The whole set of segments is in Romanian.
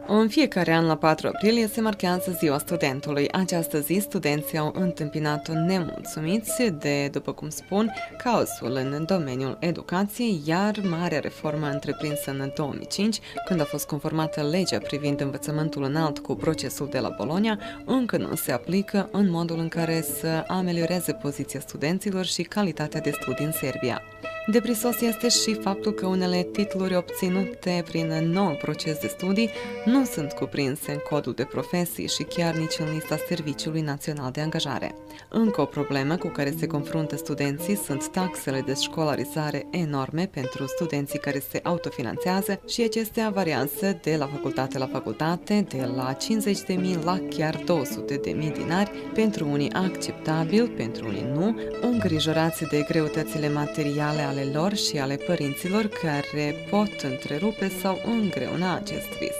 În fiecare an, la 4 aprilie, se marchează Ziua Studentului. Această zi, studenții au întâmpinat-o nemulțumiți de, după cum spun, caosul în domeniul educației, iar marea reformă întreprinsă în 2005, când a fost conformată legea privind învățământul înalt cu procesul de la Bologna, încă nu se aplică în modul în care să amelioreze poziția studenților și calitatea de studii în Serbia. Deprisos este și faptul că unele titluri obținute prin nou proces de studii nu sunt cuprinse în codul de profesii și chiar nici în lista Serviciului Național de Angajare. Încă o problemă cu care se confruntă studenții sunt taxele de școlarizare enorme pentru studenții care se autofinanțează și acestea variază de la facultate la facultate, de la 50.000 la chiar 200.000 dinari, pentru unii acceptabil, pentru unii nu, îngrijorați de greutățile materiale ale lor și ale părinților care pot întrerupe sau îngreuna acest vis.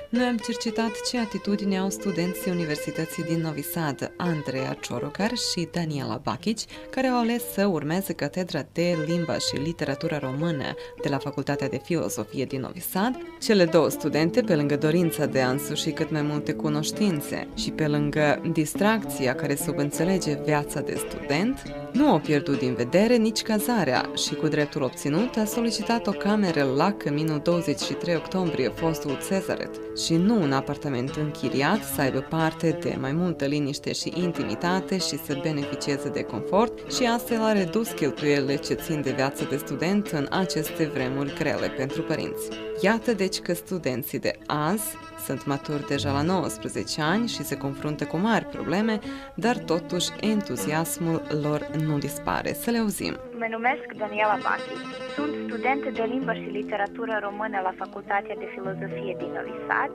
Noi am cercetat ce atitudine au studenții Universității din Novi Sad, Andreea Ciorogar și Daniela Bachici, care au ales să urmeze catedra de limba și literatură română de la Facultatea de Filozofie din Novi Sad. Cele două studente, pe lângă dorința de a însuși cât mai multe cunoștințe și pe lângă distracția care subînțelege viața de student, nu au pierdut din vedere nici cazarea și, cu dreptul obținut, a solicitat o cameră la Căminul 23 octombrie, fostul Cesaret, și nu un apartament închiriat, să aibă parte de mai multă liniște și intimitate și să beneficieze de confort, și astfel a redus cheltuielile ce țin de viața de student în aceste vremuri grele pentru părinți. Iată deci că studenții de azi sunt maturi deja la 19 ani și se confruntă cu mari probleme, dar totuși entuziasmul lor nu dispare. Să le auzim. Mă numesc Daniela Bachi. Sunt studentă de limbă și literatură română la Facultatea de Filozofie din Novi Sad.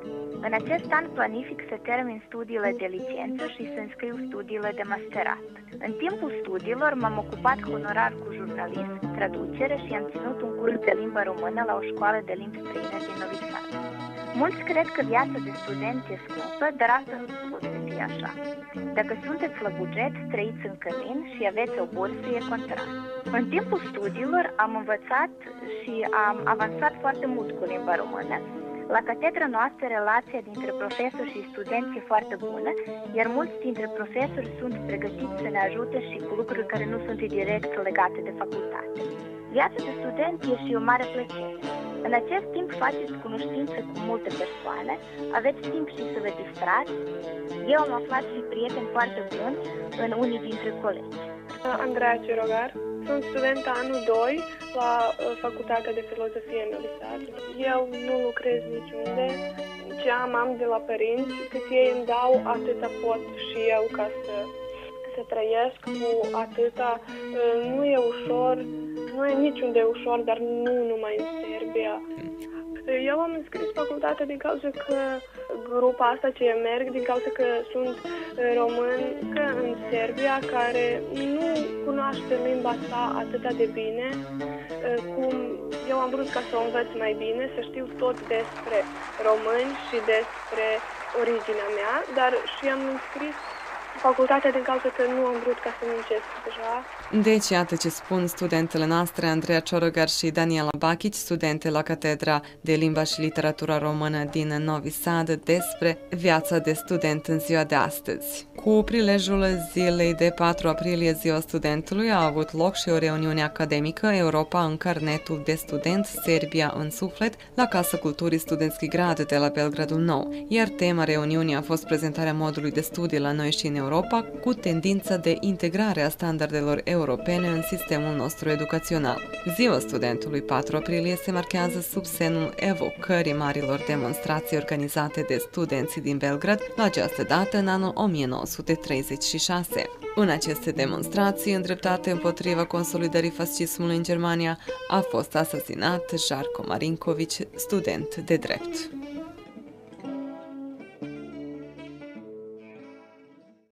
În acest an planific să termin studiile de licență și să înscriu studiile de masterat. În timpul studiilor m-am ocupat honorar cu jurnalism, traducere și am ținut un curs de limbă română la o școală de limbi străine din Novi Sad. Mulți cred că viața de student e scumpă, dar asta nu poate fi așa. Dacă sunteți la buget, trăiți în cămin și aveți o bursă, e contrast. În timpul studiilor am învățat și am avansat foarte mult cu limba română. La catedra noastră, relația dintre profesori și studenți e foarte bună, iar mulți dintre profesori sunt pregătiți să ne ajute și cu lucruri care nu sunt direct legate de facultate. Viața de student e și o mare plăcere. În acest timp faceți cunoștință cu multe persoane, aveți timp și să vă distrați. Eu am aflat și prieteni foarte buni în unii dintre colegi. Andreea Ciorogar, sunt studentă anul 2 la Facultatea de Filozofie în Novi Sad. Eu nu lucrez niciunde, ce am de la părinți, cât ei îmi dau, atâta pot și eu ca să trăiesc cu atâta. Nu e ușor, nu e niciunde ușor, dar nu numai în Serbia. Eu am înscris facultatea din cauza că grupa asta ce merg, din cauza că sunt români în Serbia care nu cunoaște limba sa atât de bine cum eu am vrut ca să o învăț mai bine, să știu tot despre români și despre originea mea, dar și am înscris facultatea din cauza că nu am vrut ca să muncesc deja. Deci, iată ce spun studentele noastre, Andreea Ciorogar și Daniela Bachici, studente la Catedra de Limba și Literatura Română din Novi Sad, despre viața de student în ziua de astăzi. Cu prilejul zilei de 4 aprilie, Ziua Studentului, a avut loc și o reuniune academică Europa în carnetul de student, Serbia în suflet, la Casa Culturii Studentski Grad de la Belgradul Nou, iar tema reuniunii a fost prezentarea modului de studii la noi și în Europa, cu tendința de integrare a standardelor europene în sistemul nostru educațional. Ziua Studentului 4 aprilie se marchează sub semnul evocării marilor demonstrații organizate de studenții din Belgrad la această dată în anul 1936. În aceste demonstrații îndreptate împotriva consolidării fascismului în Germania a fost asasinat Žarko Marinković, student de drept.